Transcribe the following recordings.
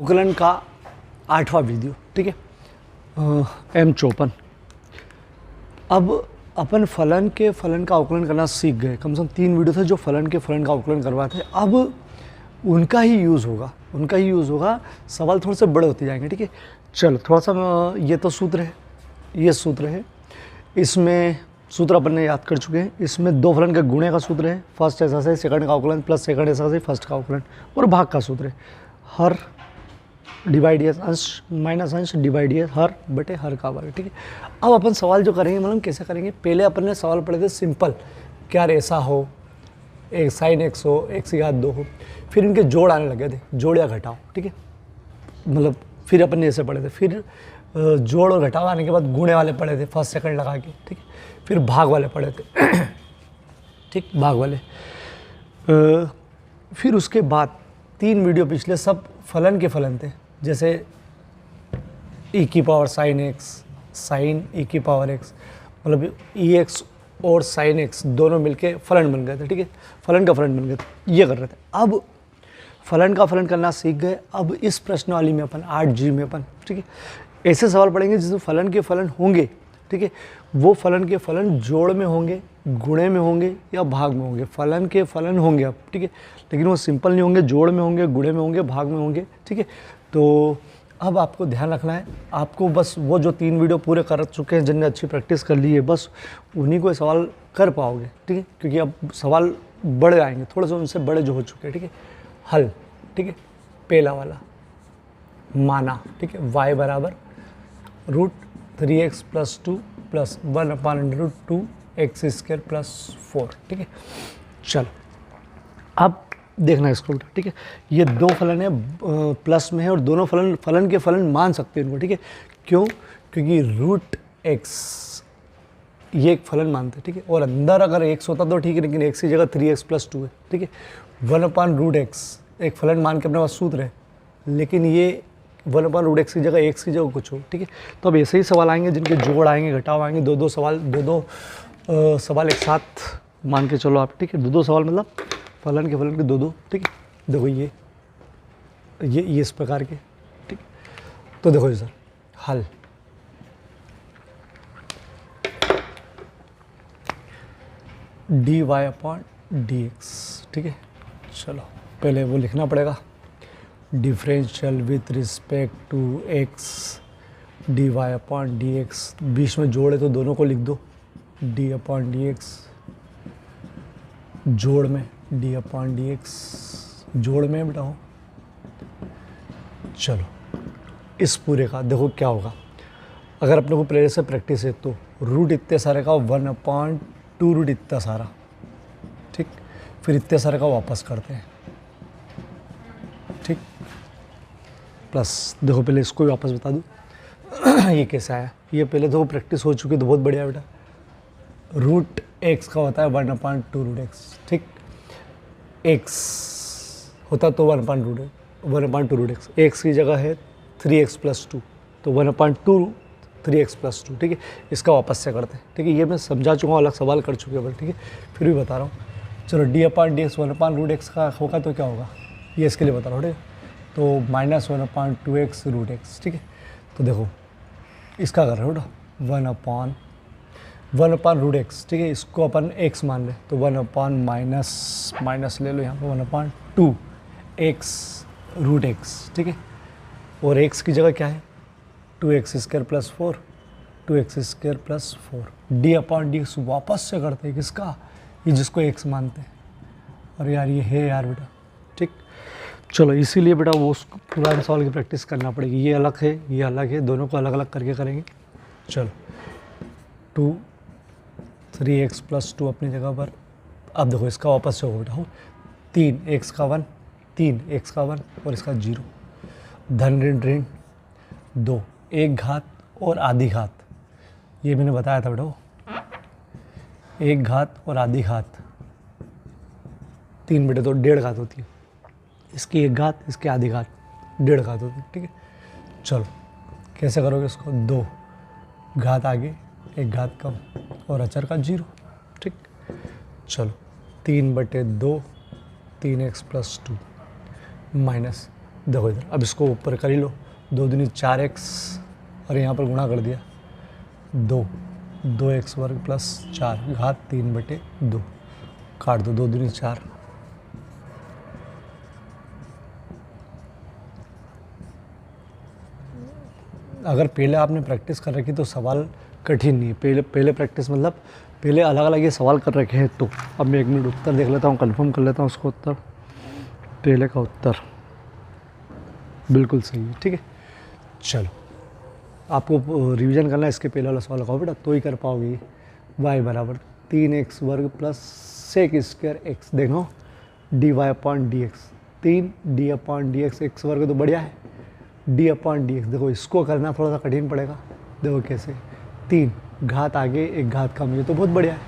अवकलन का 8वां वीडियो, ठीक है। M54। अब अपन फलन का अवकलन करना सीख गए। कम से कम 3 वीडियो थे जो फलन का अवकलन करवाते हैं। अब उनका ही यूज़ होगा, सवाल थोड़े से बड़े होते जाएंगे, ठीक है। चलो थोड़ा सा ये तो सूत्र है, इसमें सूत्र अपन ने याद कर चुके हैं। इसमें दो फलन के गुणे का सूत्र है, फर्स्ट ऐसा से सेकंड का अवकलन प्लस सेकंड ऐसा से फर्स्ट का अवकलन, और भाग का सूत्र है, हर डिवाइड अंश माइनस अंश डिवाइड हर बटे हर का वर्ग, ठीक है। अब अपन सवाल जो करेंगे मतलब कैसे करेंगे, पहले अपन ने सवाल पढ़े थे सिंपल, क्या ऐसा हो, एक साइन एक्स हो, एक्स की घात 2 हो, फिर इनके जोड़ आने लगे थे, जोड़ या घटाओ, ठीक है। मतलब फिर अपन ने ऐसे पढ़े थे, फिर जोड़ और घटाव आने के बाद गुणे वाले पढ़े थे फर्स्ट सेकंड लगा के, ठीक है। फिर भाग वाले पढ़े थे ठीक, भाग वाले। फिर उसके बाद 3 वीडियो पिछले सब फलन के फलन थे, जैसे e की power sine x, sine e की पावर एक्स, मतलब ई एक्स और साइन एक्स दोनों मिलके फलन बन गए थे, ठीक है। फलन का फलन बन गए थे, ये कर रहे थे। अब फलन का फलन करना सीख गए। अब इस प्रश्नावली में अपन 8G में अपन, ठीक है, ऐसे सवाल पढ़ेंगे जिसमें फलन के फलन होंगे, ठीक है। वो फलन के फलन जोड़ में होंगे, गुणे में होंगे या भाग में होंगे। फलन के फलन होंगे अब, ठीक है, लेकिन वो सिंपल नहीं होंगे, जोड़ में होंगे, गुणे में होंगे, भाग में होंगे, ठीक है। तो अब आपको ध्यान रखना है, आपको बस वो जो 3 वीडियो पूरे कर चुके हैं, जिनने अच्छी प्रैक्टिस कर ली है, बस उन्हीं को सवाल कर पाओगे, ठीक है। क्योंकि अब सवाल बड़े आएंगे, थोड़े से उनसे बड़े जो हो चुके हैं, ठीक है। हल, ठीक है, पहला वाला माना, ठीक है, y बराबर √3x + 2 + 1/√2 x² + 4, ठीक है। चलो अब देखना इसको उल्टा, ठीक है। ये दो फलन है, प्लस में है, और दोनों फलन के फलन मान सकते हैं इनको, ठीक है। क्यों? क्योंकि √x ये एक फलन मानते हैं, ठीक है। और अंदर अगर x होता तो ठीक है, लेकिन x की जगह 3x + 2 है, ठीक है। 1/√x एक फलन मान के अपने पास सूत्र है, लेकिन ये 1/√x की जगह x की जगह कुछ हो, ठीक है। तो अब ऐसे ही सवाल आएंगे जिनके जोड़ आएंगे, घटाव आएंगे, दो सवाल एक साथ मान के चलो आप, ठीक है। दो सवाल मतलब फलन के दो, ठीक है। देखो ये इस प्रकार के, ठीक। तो देखो सर, हल dy/dx, ठीक है। चलो पहले वो लिखना पड़ेगा, differential with respect to x dy/dx, बीच में जोड़ है तो दोनों को लिख दो, d/dx जोड़ में d/dx जोड़ में बेटा हो। चलो इस पूरे का देखो क्या होगा, अगर अपने को पहले से प्रैक्टिस है तो रूट इतने सारे का 1/2 रूट इतना सारा, ठीक। फिर इतने सारे का वापस करते हैं, ठीक। प्लस देखो पहले इसको भी वापस बता दूँ ये कैसा आया, ये पहले देखो प्रैक्टिस हो चुकी है तो बहुत बढ़िया बेटा। √x का होता है 1/2√x, ठीक। x होता तो 1/2√x, x की जगह है 3x + 2, तो 1/2 3x + 2, ठीक है। इसका वापस से करते हैं, ठीक है। ये मैं समझा चुका हूँ, अलग सवाल कर चुके हैं, ठीक है, फिर भी बता रहा हूँ। चलो d/dx 1/√x का होगा तो क्या होगा, ये इसके लिए बता रहा हूँ, ठीक है। तो -1/2x√x, ठीक है। तो देखो इसका कर रहे हो बेटा 1/√x, ठीक है। इसको अपन x मान ले तो 1/ माइनस ले लो यहाँ पे 1/2x√x, ठीक है। और x की जगह क्या है 2x² + 4, 2x² + 4, d/dx वापस से करते हैं किसका, ये जिसको x मानते हैं। और यार ये है यार बेटा, ठीक। चलो इसीलिए बेटा वो पुराने सवाल की प्रैक्टिस करना पड़ेगी, ये अलग है, ये अलग है, दोनों को अलग अलग करके करेंगे। चलो 3x + 2 अपनी जगह पर। अब देखो इसका वापस से हो बेटा 3x का 1, 3x का 1 और इसका 0, धन ऋण ऋण 2, एक घात और आधी घात, ये मैंने बताया था बेटा, एक घात और आधी घात 3 बेटे तो 1.5 घात होती है, इसकी एक घात, इसकी आधी घात 1.5 घात होती है, ठीक है। चलो कैसे करोगे इसको, 2 घात आगे, एक घात कम और अचर का 0, ठीक। चलो 3/2 3x + 2 माइनस देखो इधर, अब इसको ऊपर कर ही लो, 2 दूनी 4x और यहाँ पर गुणा कर दिया 2x वर्ग प्लस 4 घात 3/2 काट दो, 2 दूनी 4। अगर पहले आपने प्रैक्टिस कर रखी तो सवाल कठिन नहीं है। पहले प्रैक्टिस मतलब पहले अलग अलग ये सवाल कर रखे हैं। तो अब मैं 1 मिनट उत्तर देख लेता हूँ, कंफर्म कर लेता हूँ उसको। उत्तर, पहले का उत्तर बिल्कुल सही है, ठीक है। चलो, आपको रिवीजन करना है, इसके पहले वाला सवाल लगाओ बेटा, तो ही कर पाओगे। y बराबर 3x वर्ग प्लस सेक स्क्वायर x, देखो dy/dx, 3d/dx, x वर्ग तो बढ़िया है, d/dx। देखो इसको करना थोड़ा सा कठिन पड़ेगा, देखो कैसे, 3 घात आगे 1 घात कम, ये तो बहुत बढ़िया है।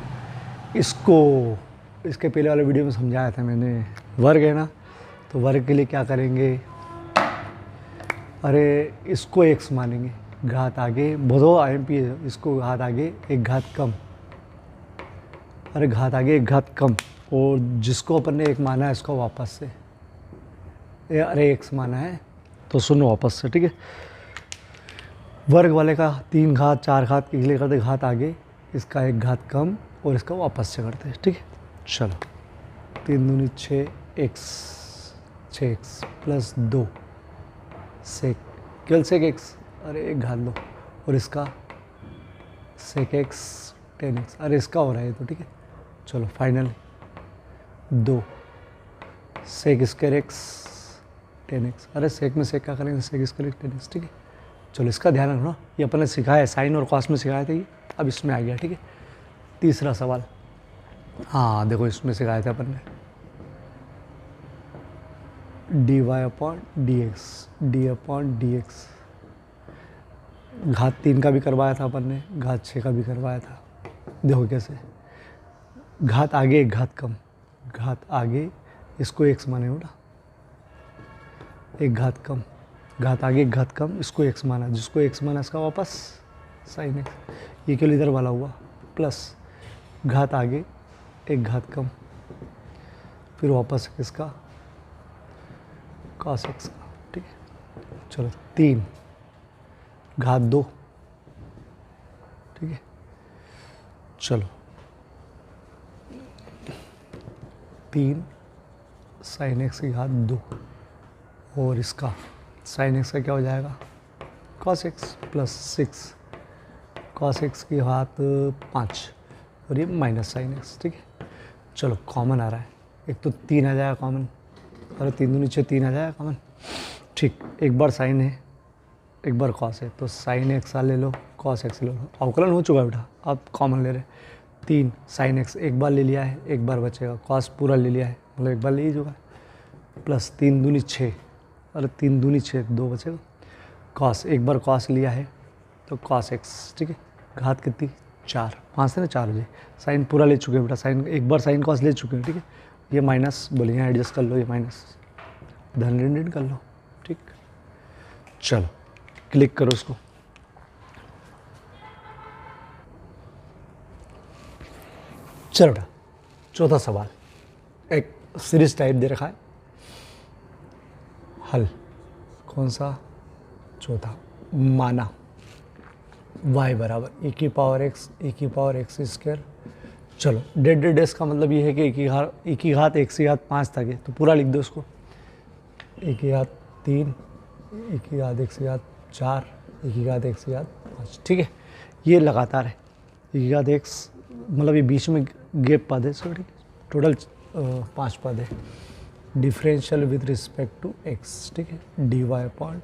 इसको इसके पहले वाले वीडियो में समझाया था मैंने, वर्ग है ना, तो वर्ग के लिए क्या करेंगे, अरे इसको x मानेंगे, घात आगे बोलो IMP है, इसको घात आगे 1 घात कम, अरे घात आगे 1 घात कम, और जिसको अपन ने 1 माना है इसको वापस से अरे x माना है तो सुनो वापस से, ठीक है। वर्ग वाले का 3 घात 4 घात के लिए करते घात आगे, इसका 1 घात कम और इसका वापस से करते हैं, ठीक है। चलो, 3 दूनी 6x, 6x प्लस 2 सेक, केवल सेक x, अरे 1 घात लो, और इसका सेक x 10x, अरे इसका हो रहा है तो, ठीक है। चलो final 2 sec square x 10x, अरे सेक में सेक क्या करेंगे, सेक स्क्वायर 10x, ठीक है। चलो इसका ध्यान रखना, ये अपन ने सिखाया है, साइन और कॉस में सिखाया था ये, अब इसमें आ गया, ठीक है। तीसरा सवाल, हाँ देखो इसमें सिखाया था अपन ने, dy/dx, घात 3 का भी करवाया था अपन ने, घात 6 का भी करवाया था। देखो कैसे, घात आगे 1 घात कम, घात आगे इसको x माने बेटा, 1 घात कम, घात आगे 1 घात कम, इसको x माना, जिसको x माना इसका वापस साइन x, ये केवल इधर वाला हुआ, प्लस घात आगे 1 घात कम, फिर वापस इसका cos x का, ठीक है। चलो 3 घात 2, ठीक है। चलो 3 साइन x की घात 2, और इसका साइन x का क्या हो जाएगा, cos x plus 6 cos x की घात 5, और ये माइनस साइन x, ठीक है। चलो कॉमन आ रहा है, एक तो 3 आ जाएगा कॉमन, अरे 3 दूनी 6 3 आ जाएगा कॉमन, ठीक। एक बार साइन है एक बार कॉस है, तो साइन x ले लो, कॉस x ले लो, अवकलन हो चुका है बेटा, अब कॉमन ले रहे। 3 साइन x एक बार ले लिया है, एक बार बचेगा, कॉस पूरा ले लिया है, मतलब एक बार ले ही चुका है, प्लस 3 दूनी 6, अरे 3 दूनी 6 2 बचेगा, कॉस एक बार कॉस लिया है तो कॉस x, ठीक है। घात कितनी 4, 5 से ना 4 हो जाए, साइन पूरा ले चुके हैं बेटा, साइन एक बार साइन कॉस ले चुके हैं, ठीक है। ये माइनस बोलिए, यहाँ एडजस्ट कर लो, ये माइनस धन ऋण कर लो, ठीक। चलो क्लिक करो उसको, चलो बेटा चौथा सवाल, एक सीरीज टाइप दे रखा है, हल कौन सा, चौथा, माना y बराबर e की पावर x स्क्वायर। चलो डेड डेस का मतलब ये है कि e की घात x की घात 5 तक है, तो पूरा लिख दो उसको, e की घात 3, e की घात x की घात 4, e की घात x की घात 5, ठीक है। ये लगातार है, e की घात x मतलब ये बीच में गैप पद है, सॉरी टोटल 5 पद है, differential with respect to x, ठीक है, dy/।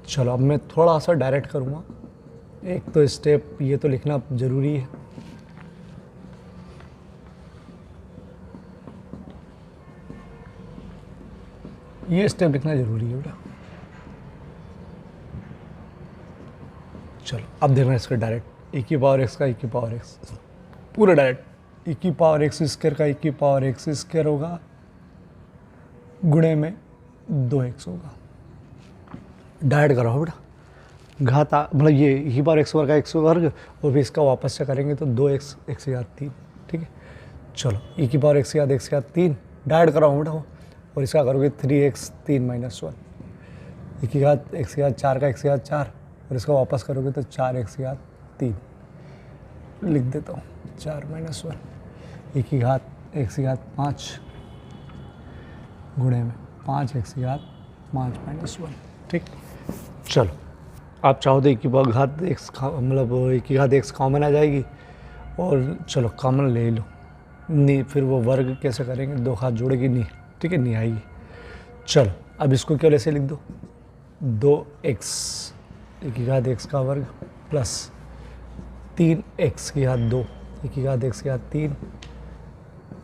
चलो अब मैं थोड़ा सा डायरेक्ट करूँगा, एक तो स्टेप ये तो लिखना ज़रूरी है, ये स्टेप लिखना ज़रूरी है बेटा। चलो अब देखना इसका डायरेक्ट, e की पावर x का e की पावर x पूरा डायरेक्ट, e की पावर x स्क्वायर का e की पावर x स्क्वायर होगा, गुणे में 2x होगा, डायरेक्ट करो बेटा, घात मतलब ये e की पावर x वर्ग का x वर्ग, और फिर इसका वापस से करेंगे तो 2x x की घात 3, ठीक है। चलो e की पावर x की घात 3 डायरेक्ट कराओ बेटा, और इसका करोगे 3x 3 माइनस 1, एक की घात x की घात 4 का x की घात 4, और इसका वापस करोगे तो 4x की घात 3 लिख देता हूँ, 4 माइनस 1, एक की घात x की घात 5 गुणे में 5x की घात 5 माइनस 1। ठीक, चलो आप चाहो तो एक की घात x मतलब एक की घात x कॉमन आ जाएगी, और चलो कॉमन ले लो, नहीं फिर वो वर्ग कैसे करेंगे, दो हाथ जोड़ेगी नहीं, ठीक है, नहीं आएगी। चलो अब इसको केवल ऐसे लिख दो, 2x एक की घात x का वर्ग प्लस 3x की घात 2 एक की घात x की घात 3,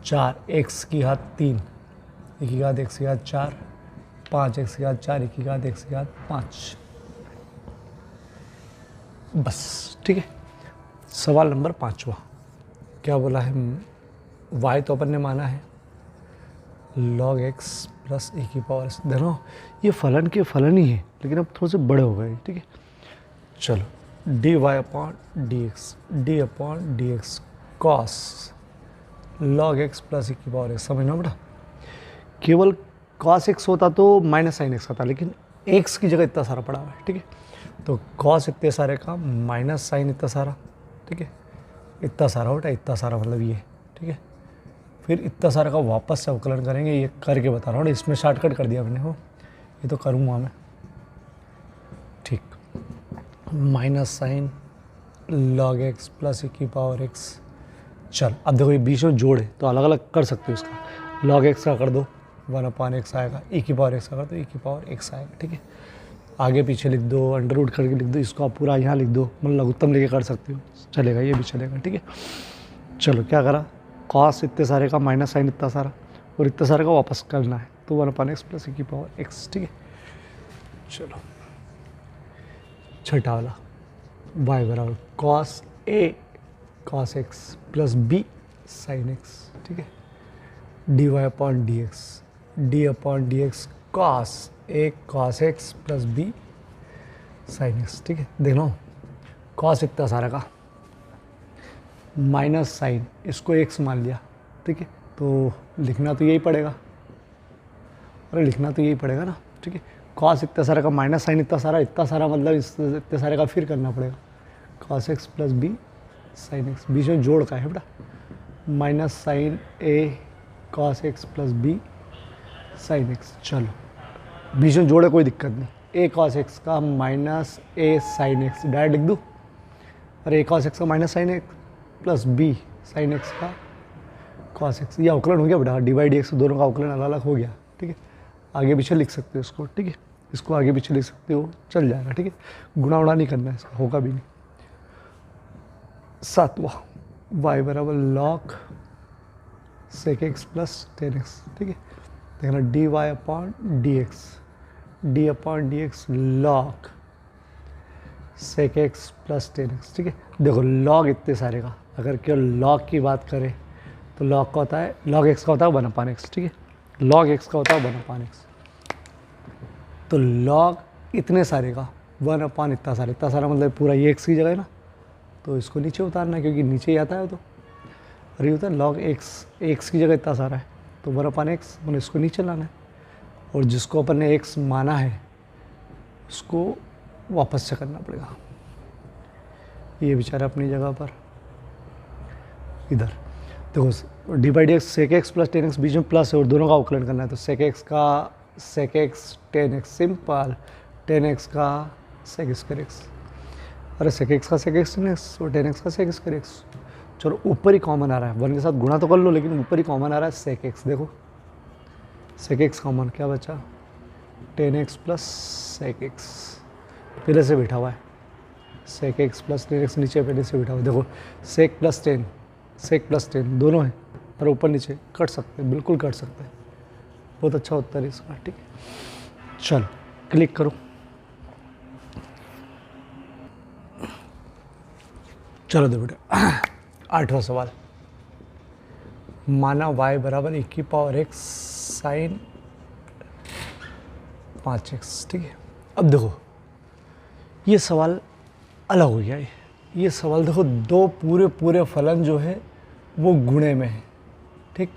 4x की घात 3 एक की घात x की घात 4, 5x की घात 4 एक की घात x की घात 5, बस। ठीक है, सवाल नंबर 5वां क्या बोला है, y तो अपन ने माना है log x प्लस e की पावर s। देखो ये फलन के फलन ही है, लेकिन अब थोड़े से बड़े हो गए। ठीक है, चलो dy upon D X cos log x plus e की पावर s, समझना बेटा। केवल cos x होता तो माइनस साइन x आता, लेकिन x की जगह इतना सारा पड़ा हुआ है। ठीक है, तो cos इतने सारे का माइनस साइन इतना सारा, ठीक है, इतना सारा बेटा, इतना सारा मतलब ये, ठीक है, फिर इतना सारा का वापस से अवकलन करेंगे, ये करके बता रहा हूँ, इसमें शॉर्टकट कर दिया मैंने, हो ये तो करूँगा मैं। ठीक, minus sine log x plus e की पावर x। चल अब देखो ये बीच में जोड़ है तो अलग अलग कर सकते हो, इसका log x का कर दो 1/x आएगा, e की पावर x का कर दो e की पावर x आएगा। ठीक है, आगे पीछे लिख दो, अंडर रूट करके लिख दो, इसको आप पूरा यहाँ लिख दो, मतलब लघुत्तम लेके कर सकते हो, चलेगा, ये भी चलेगा। ठीक है, चलो क्या करा, cos इतने सारे का माइनस साइन इतना सारा, और इतने सारे का वापस करना है, तो 1/x प्लस e की पावर x। ठीक है, चलो छठा वाला y बराबर cos a cos x plus b sin x। ठीक है, dy upon D x cos a cos x plus b sin x। ठीक है, देखो cos इतना सारा का माइनस साइन, इसको x मान लिया। ठीक है, तो लिखना तो यही पड़ेगा, अरे लिखना तो यही पड़ेगा ना। ठीक है, cos इतना सारा का माइनस साइन इतना सारा मतलब इतने सारे का फिर करना पड़ेगा, cos x plus b sin x, बीच में जोड़ का है बेटा, minus sine a cos x plus b sin x। चलो बीच में जोड़े कोई दिक्कत नहीं, a cos x का minus a sin x direct लिख दूँ, अरे a cos x का minus sine x plus b sin x का cos x, ये अवकलन हो गया बेटा, डी बाई डी एक्स दोनों का अवकलन अलग अलग हो गया। ठीक है, आगे पीछे लिख सकते हो इसको। ठीक है, इसको आगे पीछे लिख सकते हो, चल जाएगा। ठीक है, गुणा उड़ा नहीं करना है, इसका होगा भी नहीं। सातवां y बराबर log sec x plus ten x. ठीक है, देखना dy upon D x log sec x plus ten x. ठीक है, देखो log इतने सारे का, अगर केवल log की बात करें तो log का होता है, log x का होता है 1/x। ठीक है, log x का होता है 1/x, तो log इतने सारे का 1 इतना सारा मतलब पूरा ये x की जगह है ना, तो इसको नीचे उतारना है, क्योंकि नीचे ही आता है तो, अरे होता है log x की जगह इतना सारा है तो 1/x मैंने इसको नीचे लाना है, और जिसको अपन ने x माना है उसको वापस से करना पड़ेगा, ये बेचारा अपनी जगह पर इधर। देखो D by D X sec x plus ten X, बीच में प्लस है और दोनों का अवकलन करना है, तो सेक एक्स का sec x tan x simple, tan x का सेक स्क्वायर एक्स, अरे सेक एक्स का सेक एक्स टेन एक्स और टेन एक्स का सेक स्क्वायर एक्स। चलो ऊपर ही कॉमन आ रहा है, वन के साथ गुणा तो कर लो, लेकिन ऊपर ही कॉमन आ रहा है सेक एक्स। देखो सेक एक्स कॉमन, क्या बचा, tan x plus sec x, पहले से बैठा हुआ है, sec x plus ten x नीचे पहले से बैठा हुआ है। देखो सेक प्लस टेन दोनों हैं, और ऊपर नीचे कट सकते हैं, बिल्कुल कट सकते हैं, बहुत अच्छा उत्तर है इसका। ठीक है, चलो क्लिक करो। चलो दो बेटा, 8वां सवाल, माना y बराबर e की पावर x साइन 5x। ठीक है, अब देखो ये सवाल अलग हो गया, ये सवाल देखो दो पूरे फलन जो है वो गुणे में है। ठीक,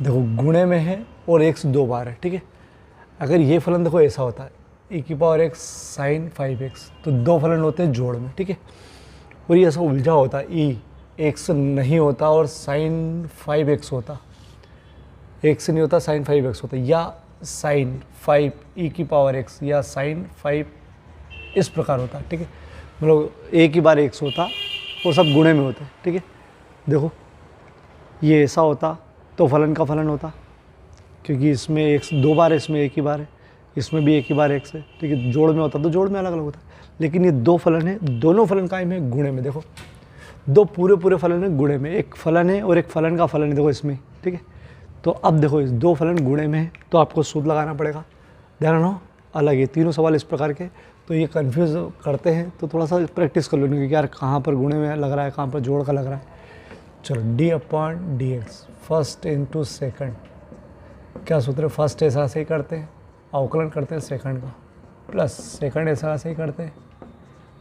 देखो गुणे में है और x 2 बार है, ठीक है। अगर ये फलन देखो ऐसा होता है e⁻x sin 5x, तो 2 फलन होते हैं जोड़ में, ठीक है। और ये ऐसा उलझा होता है x नहीं होता और sin 5x होता, x नहीं होता sin 5x होता, या sin 5 e⁻x या sin 5 इस प्रकार होता, ठीक है। मतलब एक ही बार x होता और सब गुणे में होते, ठीक है। देखो ये ऐसा होता तो फलन का फलन होता, क्योंकि इसमें x 2 बार है, इसमें एक ही बार है, इसमें भी एक ही बार x है, ठीक है। जोड़ में होता तो जोड़ में अलग अलग होता, लेकिन ये 2 फलन है, दोनों फलन कायम है गुणे में। देखो 2 पूरे फलन है गुणे में, एक फलन है और एक फलन का फलन है, देखो इसमें, ठीक है। तो अब देखो इस 2 फलन गुणे में है तो आपको सूत्र लगाना पड़ेगा। ध्यान रखो अलग है तीनों सवाल इस प्रकार के, तो ये कन्फ्यूज़ करते हैं, तो थोड़ा सा प्रैक्टिस कर लो, क्योंकि यार कहाँ पर गुणे में लग रहा है, कहाँ पर जोड़ का लग रहा है। चलो d/dx फर्स्ट इंटू सेकंड, क्या सूत्र है, फर्स्ट ऐसा से ही करते हैं, अवकलन करते हैं सेकंड का, प्लस सेकंड ऐसा से ही करते हैं,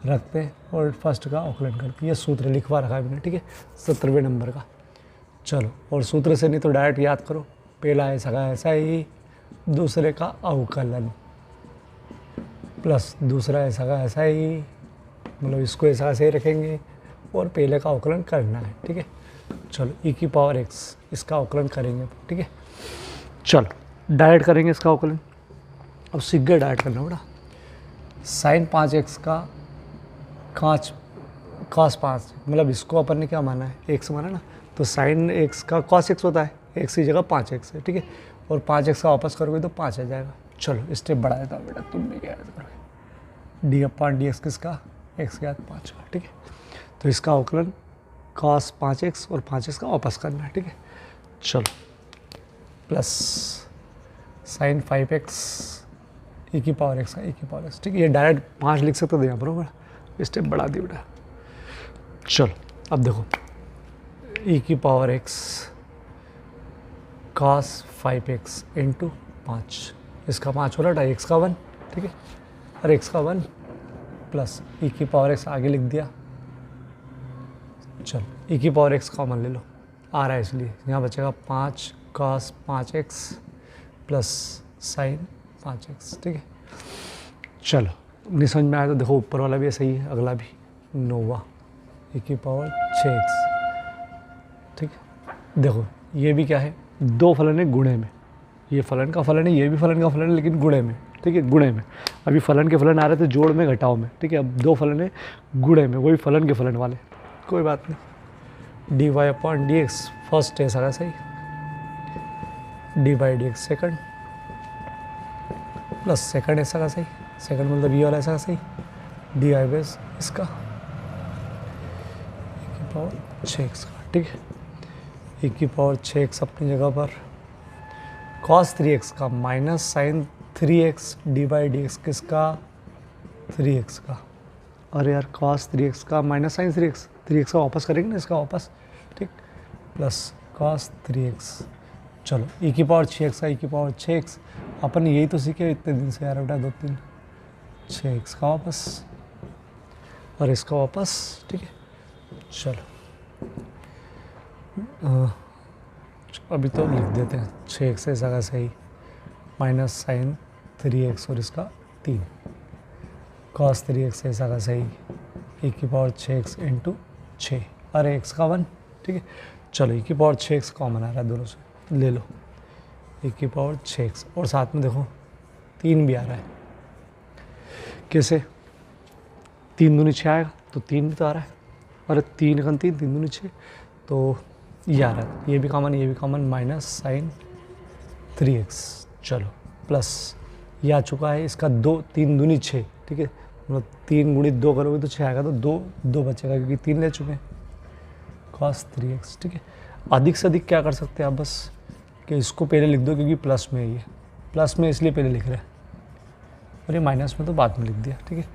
रखते हैं और फर्स्ट का अवकलन करते हैं। ये सूत्र लिखवा रखा है मैंने, ठीक है, 17वें नंबर का। चलो और सूत्र से नहीं तो डायरेक्ट याद करो, पहला ऐसा का ऐसा ही, दूसरे का अवकलन, प्लस दूसरा ऐसा का ऐसा ही, मतलब इसको ऐसा ऐसे ही रखेंगे और पहले का अवकलन करना है, ठीक है। चलो e⁻x इसका अवकलन करेंगे, ठीक है। चलो डायरेक्ट करेंगे इसका अवकलन, अब सीख गए डायरेक्ट करना बड़ा। sin 5x का cos 5, मतलब इसको अपन ने क्या माना है, x माना ना, तो sin x का cos x होता है, x की जगह 5x है, ठीक है। और 5x का वापस करोगे तो 5 आ जाएगा। चलो स्टेप बढ़ा देता हूँ बेटा, तुम भी क्या करोगे, d/dx किसका, x के साथ 5 का, ठीक है। तो इसका अवकलन cos 5x और 5x का वापस करना है, ठीक है। चलो प्लस sin 5x e⁻x का e⁻x, ठीक है। ये डायरेक्ट 5 लिख सकते थे यहाँ पर, स्टेप बढ़ा दी बेटा। चलो अब देखो e⁻x cos 5x इंटू 5, इसका 5 हो रहा है, x का 1, ठीक है, और x का 1 प्लस e⁻x आगे लिख दिया। चलो e⁻x कॉमन ले लो, आ रहा है इसलिए यहाँ बचेगा 5 cos 5x plus sin 5x, ठीक है। चलो नहीं समझ में आया तो देखो ऊपर वाला भी सही है, अगला भी नोवा e⁻6x, ठीक है। देखो ये भी क्या है, 2 फलन है गुणे में, ये फलन का फलन है, ये भी फलन का फलन है, लेकिन गुणे में, ठीक है, गुणे में। अभी फलन के फलन आ रहे थे जोड़ में घटाव में, ठीक है। अब 2 फलन है गुणे में, वही फलन के फलन वाले, कोई बात नहीं। dy/dx फर्स्ट है सारा सही, d/dx सेकंड, प्लस सेकंड ऐसा का सही, सेकंड मतलब ये वाला ऐसा का सही, dy इसका e⁻6x का, ठीक है। e⁻6x अपनी जगह पर, cos 3x का माइनस sin 3x d/dx किसका, 3x का। अरे यार cos 3x का माइनस sin 3x का वापस करेंगे ना, इसका वापस, ठीक, प्लस cos 3x। चलो e⁻6x का e⁻6x अपन यही तो सीखे इतने दिन से यार बेटा, 2-3 6x का वापस और इसका वापस, ठीक है। चलो अभी तो लिख देते हैं 6x ऐसा का सही, माइनस sin 3x और इसका 3 cos 3x ऐसा का सही, e⁻6x इंटू 6, अरे x का 1, ठीक है। चलो e⁻6x कॉमन आ रहा है दोनों से, ले लो e⁻6x, और साथ में देखो 3 भी आ रहा है, कैसे, 3 दूनी 6 आएगा तो 3 भी तो आ रहा है, अरे 3 का 3 दूनी 6, तो ये आ रहा है, ये भी कॉमन, माइनस sin 3x। चलो प्लस ये आ चुका है, इसका 3 दूनी 6, ठीक है, मतलब 3 गुणित 2 करोगे तो 6 आएगा, तो 2 बचेगा क्योंकि 3 ले चुके हैं, cos 3x, ठीक है। अधिक से अधिक क्या कर सकते हैं आप, बस कि इसको पहले लिख दो, क्योंकि प्लस में है, ये प्लस में इसलिए पहले लिख रहे हैं, और ये माइनस में तो बाद में लिख दिया, ठीक है।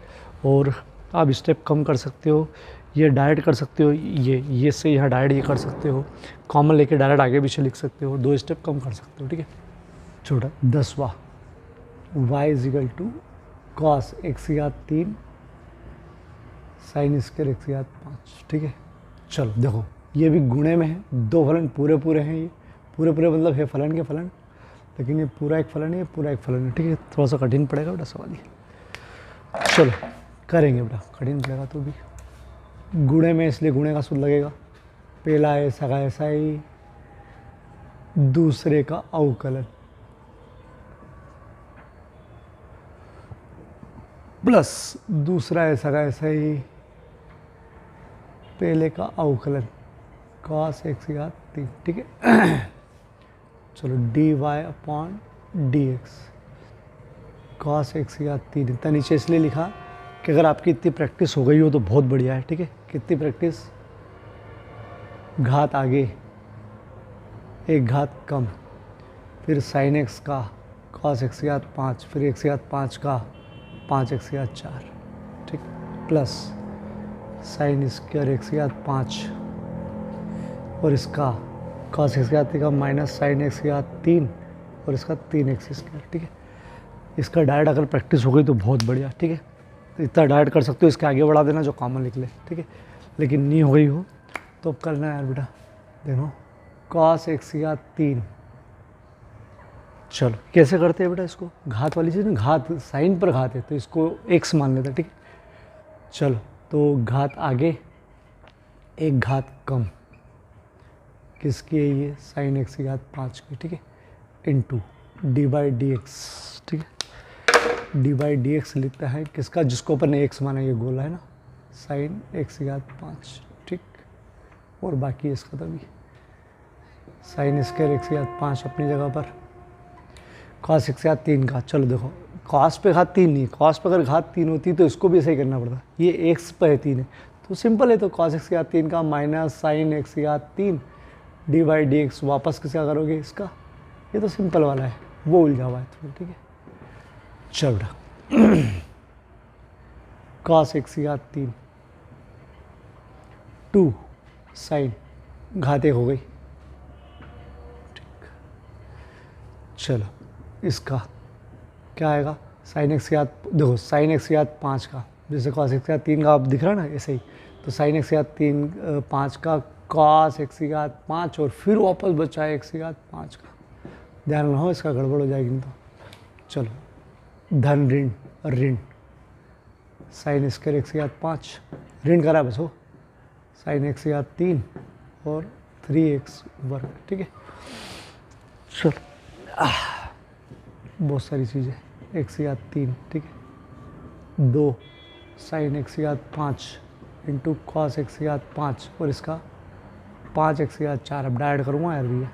और आप स्टेप कम कर सकते हो, ये डायरेक्ट कर सकते हो, ये से यहाँ डायरेक्ट ये कर सकते हो, कॉमन लेके डायरेक्ट आगे पीछे लिख सकते हो, 2 स्टेप कम कर सकते हो, ठीक है। छोटा 10वां y = cos x की घात 3 sin स्क्वायर x की घात 5, ठीक है। चलो देखो ये भी गुणे में है, 2 फलन पूरे हैं, ये पूरे मतलब है फलन के फलन, लेकिन ये पूरा एक फलन है, ये पूरा एक फलन है, ठीक है। थोड़ा सा कठिन पड़ेगा बेटा सवाल ये, चलो करेंगे बेटा, कठिन पड़ेगा तो भी। गुणे में इसलिए गुणे का सूत्र लगेगा, पहला है सगा ऐसा ही, दूसरे का अवकलन प्लस दूसरा ऐसा का ऐसा ही, पहले का अवकलन cos x घात 3, ठीक है। चलो dy upon D x cos x घात 3, इतना नीचे इसलिए लिखा कि अगर आपकी इतनी प्रैक्टिस हो गई हो तो बहुत बढ़िया है, ठीक है। कितनी प्रैक्टिस, घात आगे एक घात कम, फिर sin x का cos x घात 5, फिर x घात 5 का 5x घात 4, ठीक, प्लस sin स्क्वायर x घात 5 और इसका cos x घात 3 का माइनस sin x घात 3 और इसका 3x स्क्वायर, ठीक है। इसका डायरेक्ट अगर प्रैक्टिस हो गई तो बहुत बढ़िया, ठीक है। इतना डायरेक्ट कर सकते हो, इसके आगे बढ़ा देना जो कॉमन निकले, ठीक है। लेकिन नहीं हो गई हो तो अब करना है यार बेटा, देखो cos x घात 3, चलो कैसे करते हैं बेटा इसको, घात वाली चीज़ ना, घात साइन पर घात है तो इसको x मान लेते हैं, ठीक है। चलो तो घात आगे एक घात कम, किसकी है ये, sin x घात 5 की, ठीक है, into D by D x, ठीक है। डी बाई डी एक्स लिखता है किसका, जिसको अपन ने x माना, ये गोला है ना, sin x घात 5, ठीक, और बाकी इसका तभी sin स्क्वायर x घात 5 अपनी जगह पर, cos x घात 3 का, चलो देखो cos पे घात 3 नहीं, cos पे अगर घात 3 होती तो इसको भी ऐसे ही करना पड़ता, ये x पे 3 है तो सिंपल है, तो cos x घात 3 का माइनस sin x घात 3 डी बाई डी एक्स, वापस किसका करोगे इसका, ये तो सिंपल वाला है, वो उलझा हुआ है थोड़ा, ठीक है। चल रहा cos x घात 3 2 sin घात 1 हो गई, ठीक। चलो इसका क्या आएगा, sin x घात, देखो sin x घात 5 का, जैसे cos x घात 3 का आप दिख रहा है ना ऐसे ही, तो sin x घात 3 5 का cos x घात 5 और फिर वापस बचा है x घात 5 का, ध्यान रखो इसका गड़बड़ हो जाएगी नहीं तो। चलो धन ऋण ऋण sin स्क्वायर x घात 5 ऋण करा बस हो, sin x घात 3 और 3x वर्ग, ठीक है। चलो बहुत सारी चीज़ें, x घात 3, ठीक है, 2 sin x घात 5 इंटू cos x घात 5 और इसका 5x घात 4, अब डायरेक्ट करूँगा यार भैया,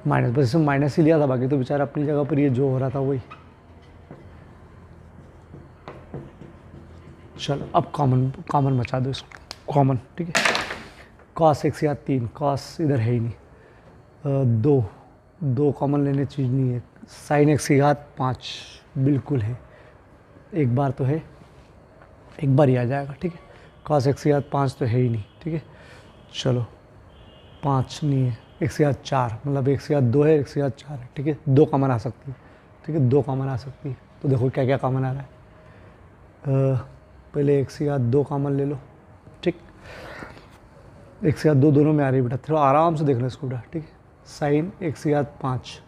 माइनस, बस इसमें माइनस ही लिया था, बाकी तो बेचारा अपनी जगह पर ये जो हो रहा था वही। चलो अब कॉमन बचा दो इसको, कॉमन, ठीक है। cos x घात 3, cos इधर है ही नहीं, 2 कॉमन लेने चीज़ नहीं है, sin x घात 5 बिल्कुल है, एक बार तो है, एक बार ही आ जाएगा, ठीक है। cos x घात 5 तो है ही नहीं, ठीक है। चलो 5 नहीं है, x घात 4 मतलब x घात 2 है, x घात 4 है, ठीक है। 2 कॉमन आ सकती है, ठीक है, 2 कॉमन आ सकती है, तो देखो क्या क्या कॉमन आ रहा है, पहले x घात 2 कॉमन ले लो, ठीक, x घात 2 दोनों में आ रही है बेटा, थोड़ा आराम से देख लो इसको बेटा, ठीक है। sin x घात 5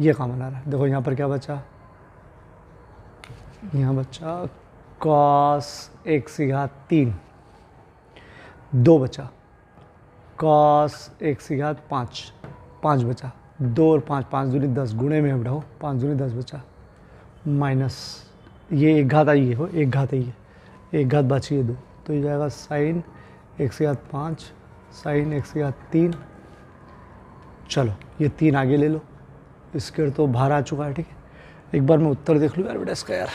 ये कॉमन आ रहा है, देखो यहाँ पर क्या बचा, यहाँ बचा cos x घात 3, 2 बचा, cos x घात 5 बचा, 2 और 5 5 दूनी 10 गुणे में बढ़ाओ, 5 दूनी 10 बचा, माइनस ये एक घात आई है, हो एक घात आई है, एक घात बची है 2, तो ये जाएगा sin x घात 5 sin x घात 3, चलो ये 3 आगे ले लो, इसके तो बाहर आ चुका है, ठीक है। एक बार मैं उत्तर देख लूँ यार बेटा इसका, यार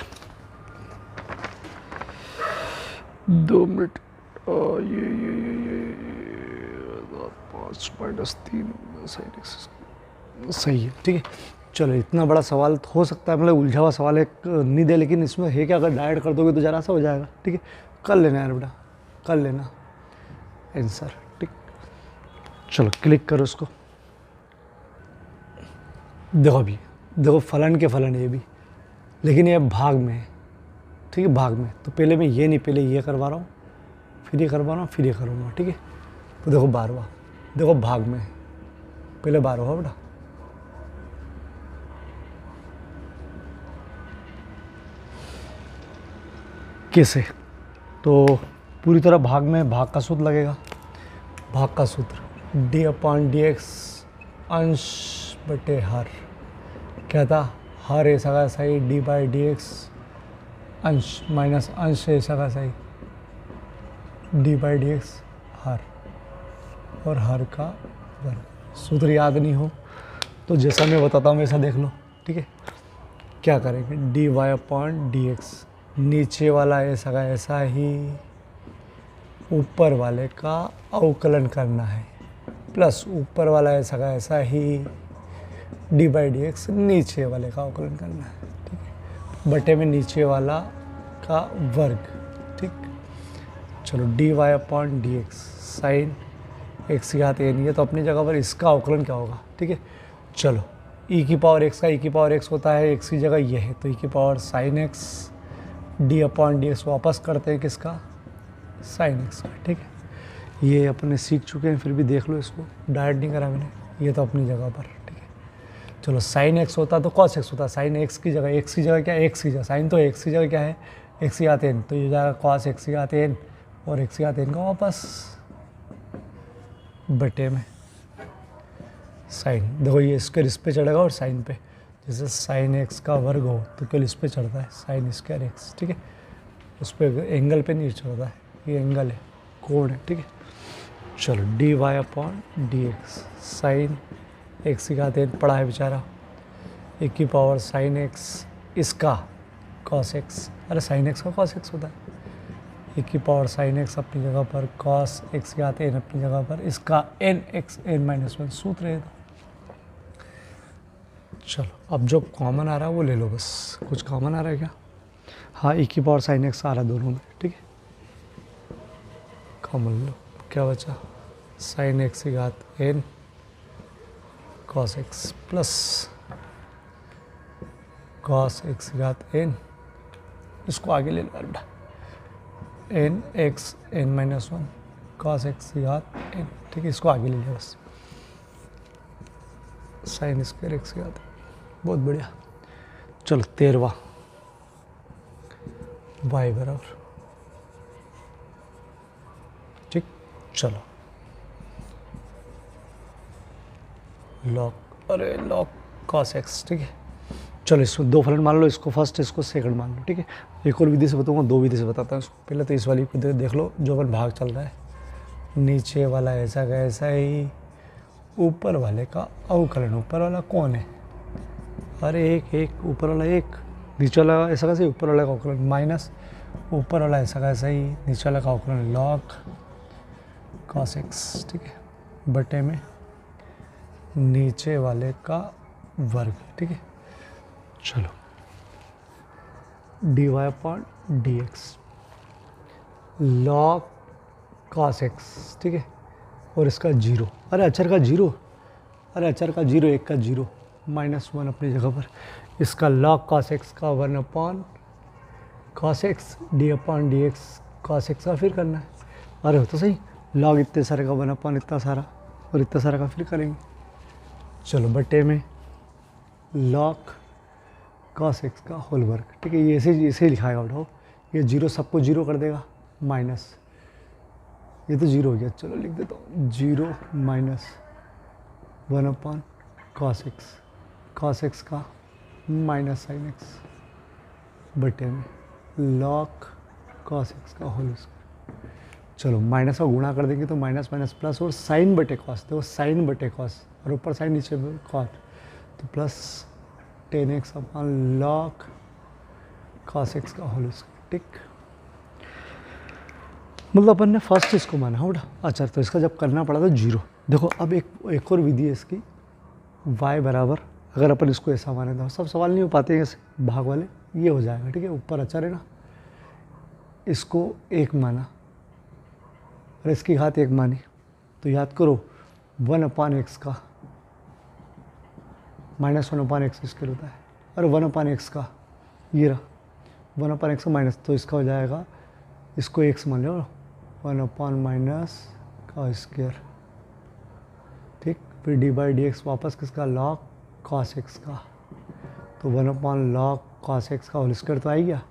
2 मिनट, ये 5 माइनस 3 sin x सही है, ठीक है। चलो इतना बड़ा सवाल हो सकता है, मतलब उलझा हुआ सवाल है, नहीं दे, लेकिन इसमें है कि अगर डायरेक्ट कर दोगे तो ज़रा सा हो जाएगा, ठीक है। कर लेना यार बेटा, कर लेना आंसर, ठीक। चलो क्लिक करो इसको, देखो अभी देखो फलन के फलन ये भी, लेकिन ये भाग में है, ठीक है, भाग में, तो पहले मैं ये नहीं, पहले ये करवा रहा हूँ, फिर ये करवा रहा हूँ, फिर ये करूँगा, ठीक है। तो देखो 12वां, देखो भाग में, पहले 12वां बेटा, कैसे, तो पूरी तरह भाग में भाग का सूत्र लगेगा। भाग का सूत्र डी अपॉन डी एक्स अंश बटे हर, क्या था, हर ऐसा का सही डी बाई डी एक्स अंश माइनस अंश ऐसा का सही डी बाई डी एक्स हर, और हर का वर्ग। सूत्र याद नहीं हो तो जैसा मैं बताता हूँ वैसा देख लो, ठीक है। क्या करेंगे, d Y upon D x, नीचे वाला ऐसा का ऐसा ही ऊपर वाले का अवकलन करना है, प्लस ऊपर वाला ऐसा का ऐसा ही डी बाई डी एक्स नीचे वाले का अवकलन करना है, ठीक है, बटे में नीचे वाला का वर्ग, ठीक। चलो d Y upon D x sine x की घात एन, ये तो अपनी जगह पर इसका अवकलन क्या होगा, ठीक है। चलो ई की पावर एक्स का ई की पावर एक्स होता है, एक्स की जगह ये है तो ई की power sine x D upon D x वापस करते हैं किसका, साइन एक्स का, ठीक है। ये अपने सीख चुके हैं, फिर भी देख लो इसको, डायरेक्ट नहीं करा मैंने, ये तो अपनी जगह पर, ठीक है। चलो साइन एक्स होता तो कॉस एक्स होता, साइन एक्स की जगह क्या है, एक्स की जगह साइन, तो एक्स की जगह क्या है, एक्स की घात एन, तो ये जाएगा कॉस एक्स की घात एन, और एक्स की घात एन का वापस बटे में साइन। देखो ये स्क्वायर इस पे चढ़ेगा और साइन पे, जैसे साइन एक्स का वर्ग हो तो केवल इस पे चढ़ता है साइन स्क्वायर एक्स, ठीक है, उस पर एंगल पे नहीं चढ़ता है, ये एंगल है, कोण है, ठीक है। चलो d Y upon D x sine x की घात एन पड़ा है बेचारा, एक की पावर साइन एक्स इसका कॉस एक्स, अरे साइन एक्स का कॉस एक्स होता है, एक की पावर साइन एक्स अपनी जगह पर, कॉस एक्स की घात एन अपनी जगह पर, इसका n x n minus one सूत्र है। चलो अब जो कॉमन आ रहा है वो ले लो बस, कुछ कॉमन आ रहा है क्या, हाँ एक की पावर साइन एक्स आ रहा है दोनों में, ठीक है, कॉमन लो, क्या बचा, साइन एक्स की घात n cos x plus cos x की घात एन, इसको आगे ले लो बेटा, n x n minus one cos x की घात एन, ठीक है, इसको आगे ले लिया बस, साइन स्क्वायर एक्स की घात, बहुत बढ़िया। चलो 13वां वाई बराबर, ठीक, चलो लॉग, अरे लॉग कॉस एक्स, ठीक है। चलो इसको दो फलन मान लो, इसको फर्स्ट इसको सेकंड मान लो, ठीक है। एक और विधि से बताऊंगा, दो विधि से बताता हूँ इसको, पहले तो इस वाली को देख लो जो अपन भाग चल रहा है, नीचे वाला ऐसा का ऐसा ही ऊपर वाले का अवकलन, ऊपर वाला कौन है, अरे एक ऊपर वाला एक, नीचे वाला ऐसा का सही ऊपर वाला का अवकलन माइनस ऊपर वाला ऐसा का ऐसा ही नीचे वाला का अवकलन लॉग कॉस एक्स, ठीक है, बटे में नीचे वाले का वर्ग, ठीक है। चलो d Y upon D x log cos x, ठीक है, और इसका जीरो, अरे अचर का जीरो, अरे अचर का जीरो, एक का जीरो माइनस वन अपनी जगह पर, इसका लॉग कॉस एक्स का one upon cos x D upon D X cos x का फिर करना है, अरे हो तो सही, लॉग इतने सारे का वन अपॉन इतना सारा और इतना सारा का फिर करेंगे। चलो बटे में लॉग कॉस एक्स का होल वर्ग, ठीक है, ये ऐसे ही लिखाएगा उठाओ, ये जीरो सबको जीरो कर देगा माइनस, ये तो जीरो हो गया, चलो लिख देता हूँ zero minus one upon cos x का माइनस साइन एक्स बटे में लॉग कॉस एक्स का होल स्क्वायर। चलो माइनस का गुणा कर देंगे तो माइनस माइनस प्लस, और साइन बटे कॉस, देखो साइन बटे कॉस और ऊपर साइन नीचे कॉट, तो plus 10x upon log cos x का होल स्क्वायर, ठीक। मतलब अपन ने फर्स्ट इसको माना है उठा, अच्छा तो इसका जब करना पड़ा तो जीरो। देखो अब एक और विधि है इसकी, y बराबर, अगर अपन इसको ऐसा माने तो सब सवाल नहीं हो पाते हैं ऐसे भाग वाले, ये हो जाएगा, ठीक है, ऊपर अचर है ना, इसको एक माना और इसकी घात एक मानी, तो याद करो 1/x का माइनस 1/x इसके होता है, और 1/x का ये रहा 1/x का माइनस, तो इसका हो जाएगा, इसको x मान लो 1/- का स्क्वायर, ठीक, फिर d/dx वापस किसका, log cos x का, तो 1/log cos x का होल स्क्वायर तो आ गया,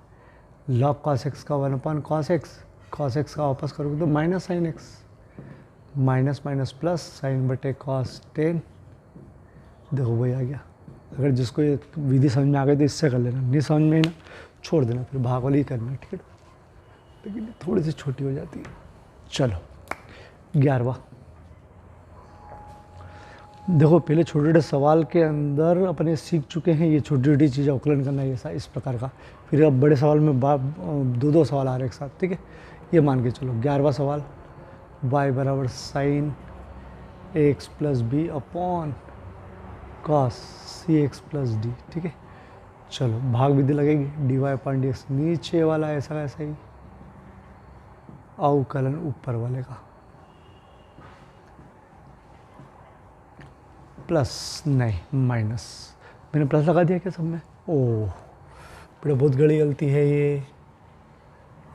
लॉग कॉस एक्स का 1/cos x, कॉस एक्स का वापस करोगे तो minus sine x, minus minus plus sign बटे कॉस 10। देखो वही आ गया। अगर जिसको ये विधि समझ में आ गई तो इससे कर लेना, नहीं समझ में ही ना छोड़ देना, फिर भाग वाली ही करना, ठीक है। लेकिन थोड़ी सी छोटी हो जाती है। चलो 11वां। देखो पहले छोटे छोटे सवाल के अंदर अपने सीख चुके हैं ये छोटी छोटी चीज़ें अवकलन करना, ये इस प्रकार का। फिर अब बड़े सवाल में दो दो सवाल आ रहे एक साथ, ठीक है। ये मान के चलो 11वां सवाल, y बराबर sine x plus B upon cos C x plus D, ठीक है। चलो भाग विधि लगेगी, D Y upon D x नीचे वाला ऐसा का ऐसा ही, अवकलन ऊपर वाले का, प्लस नहीं माइनस। मैंने प्लस लगा दिया क्या सब में? ओह बड़ा बहुत बड़ी गलती है ये,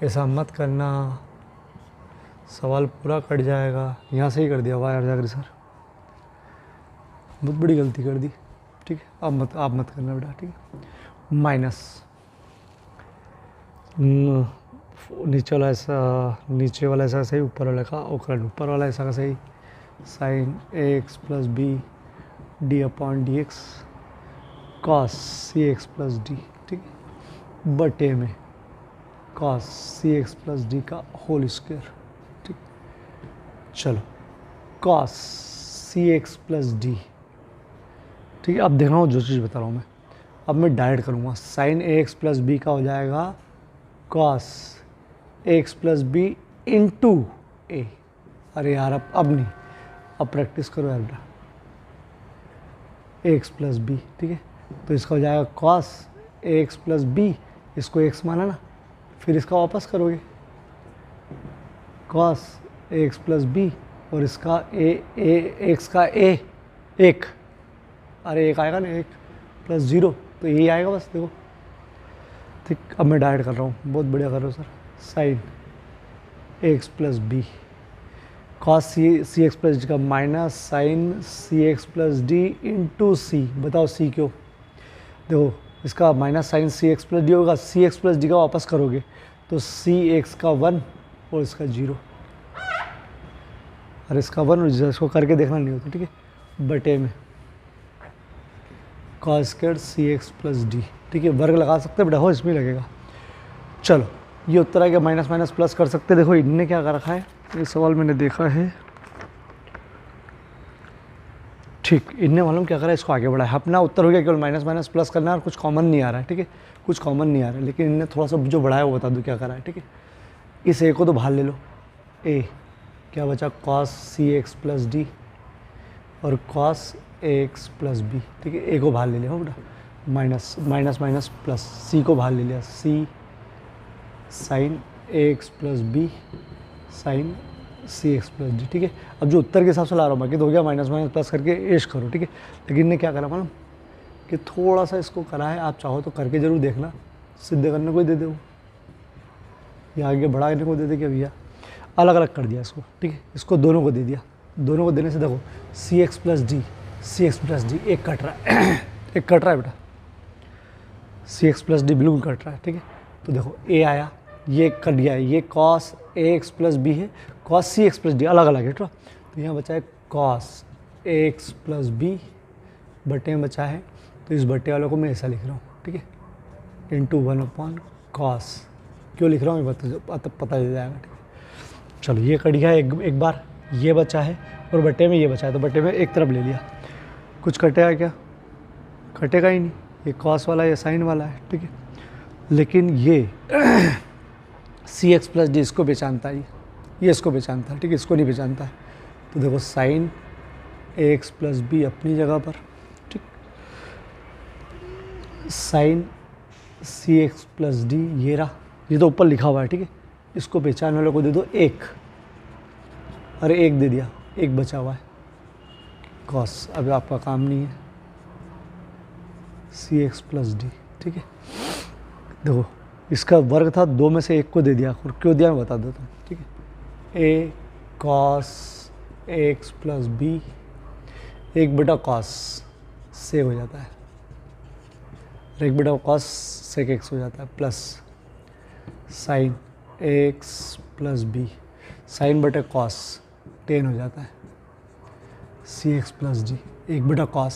ऐसा मत करना, सवाल पूरा कट जाएगा। यहाँ से ही कर दिया वाई जाकर सर, बहुत बड़ी गलती कर दी, ठीक है। अब आप मत करना बेटा, ठीक है। माइनस नीचे वाला ऐसा सही, ऊपर वाले का अवकलन ऊपर वाला ऐसा का सही, sine x plus B D upon D X cos C x plus D, ठीक है, बटे में cos C x plus D का होल स्क्वायर, ठीक। चलो cos C x plus D, ठीक है। अब देख रहा हूँ जो चीज़ बता रहा हूँ मैं, अब मैं डायरेक्ट करूँगा, sine A X plus B का हो जाएगा cos x plus B into A. अरे यार अब नहीं, अब प्रैक्टिस करो यार बेटा, एक्स प्लस बी, ठीक है। तो इसका हो जाएगा कॉस एक्स प्लस बी, इसको एक्स माना ना, फिर इसका वापस करोगे कॉस एक्स प्लस बी, और इसका एक्स का एक, अरे एक आएगा ना, एक प्लस जीरो, तो यही आएगा बस, देखो ठीक। अब मैं डायरेक्ट कर रहा हूँ, बहुत बढ़िया कर रहा हूँ sir, sine x plus B cos C x plus D का minus sine C x plus D into C. बताओ सी क्यों? देखो इसका minus sine C x plus D होगा, सी एक्स प्लस डी का वापस करोगे तो सी एक्स का 1 और इसका 0, और इसका 1 और 0, इसको करके देखना नहीं होता, ठीक है, बटे में कॉस स्क्वायर सी एक्स प्लस डी, ठीक है। वर्ग लगा सकते हैं बेटा, हो इसमें लगेगा। चलो ये उत्तर आ गया, माइनस माइनस प्लस कर सकते। देखो इनने क्या कर रखा है, ये सवाल मैंने देखा है, ठीक। इनने मालूम क्या करा है, इसको आगे बढ़ाया, अपना उत्तर हो गया केवल माइनस माइनस प्लस करना है, और कुछ कॉमन नहीं आ रहा है, ठीक है, कुछ कॉमन नहीं आ रहा है। लेकिन इनने थोड़ा सा जो बढ़ाया वो बता दूँ क्या करा है, ठीक है। इस ए को तो बाहर ले लो, ए क्या बचा, cos C x plus D और कॉस एक्स प्लस बी, ठीक है। ए को बाहर ले लिया बेटा, minus minus minus plus, C को बाहर ले लिया, C sine x plus B sine C x plus D, ठीक है। अब जो उत्तर के हिसाब से ला रहा हूँ, बाकी तो हो गया माइनस माइनस प्लस करके एश करो, ठीक है। लेकिन इनने क्या करा मालूम, कि थोड़ा सा इसको करा है, आप चाहो तो करके जरूर देखना, सिद्धे करने को ही दे दे वो, या आगे बढ़ाने को दे दे क्या भैया, अलग अलग कर दिया इसको, ठीक है। इसको दोनों को दे दिया, दोनों को देने से देखो सी एक्स प्लस डी एक कट रहा है एक कट रहा है बेटा, सी एक्स प्लस डी बिल्कुल कट रहा है, ठीक है। तो देखो ए आया, ये कट गया है, ये cos A X plus B है, cos C x plus D अलग अलग है, ठीक है। तो यहाँ बचा है cos A X plus B, बटे में बचा है, तो इस बटे वालों को मैं ऐसा लिख रहा हूँ, ठीक है, इंटू 1/cos। क्यों लिख रहा हूँ ये पता चल जाएगा, ठीक है। चलो ये कट गया एक बार, ये बचा है, और बटे में ये बचा है, तो बटे में एक तरफ ले लिया, कुछ कटेगा क्या, कटेगा ही नहीं, ये कॉस वाला ये साइन वाला है, ठीक है। लेकिन ये सी एक्स प्लस डी इसको पहचानता है, ये इसको पहचानता है, ठीक है, इसको नहीं पहचानता है। तो देखो sign A X plus B अपनी जगह पर, ठीक, sign C x plus D ये रहा, ये तो ऊपर लिखा हुआ है, ठीक है। इसको पहचानने वालों को दे दो एक, अरे एक दे दिया, एक बचा हुआ है कॉस, अब आपका काम नहीं है, सी एक्स प्लस डी, ठीक है। देखो इसका वर्ग था, दो में से एक को दे दिया, और क्यों दिया मैं बता देता हूँ, ठीक है। ए कॉस एक्स प्लस बी, एक बेटा कॉस से हो जाता है, और एक बेटा कॉस सेक एक्स हो जाता है, plus sine x plus B, sine बटे कॉस टेन हो जाता है, सी एक्स प्लस डी, एक बटा cos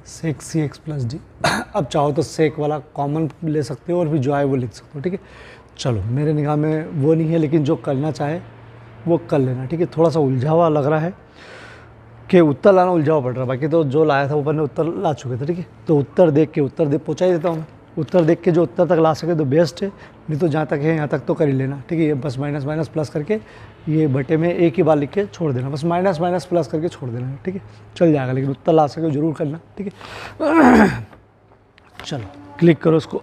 sec c x plus d. अब चाहो तो सेक वाला कॉमन ले सकते हो और फिर जो आए वो लिख सकते हो, ठीक है। चलो मेरे निगाह में वो नहीं है, लेकिन जो करना चाहे वो कर लेना, ठीक है। थोड़ा सा उलझा हुआ लग रहा है कि उत्तर लाना उलझा हुआ पड़ रहा है, बाकी तो जो लाया था ऊपर ने उत्तर ला चुके थे, ठीक है। तो उत्तर देख के उत्तर दे पहुँचा ही देता हूँ मैं, उत्तर देख के जो उत्तर तक ला सके तो बेस्ट है, नहीं तो जहाँ तक है यहाँ तक तो कर ही लेना, ठीक है। ये बस माइनस माइनस प्लस करके ये बटे में एक ही बार लिख के छोड़ देना, बस माइनस माइनस प्लस करके छोड़ देना, ठीक है, चल जाएगा। लेकिन उत्तर ला सके जरूर करना, ठीक है। चलो क्लिक करो इसको।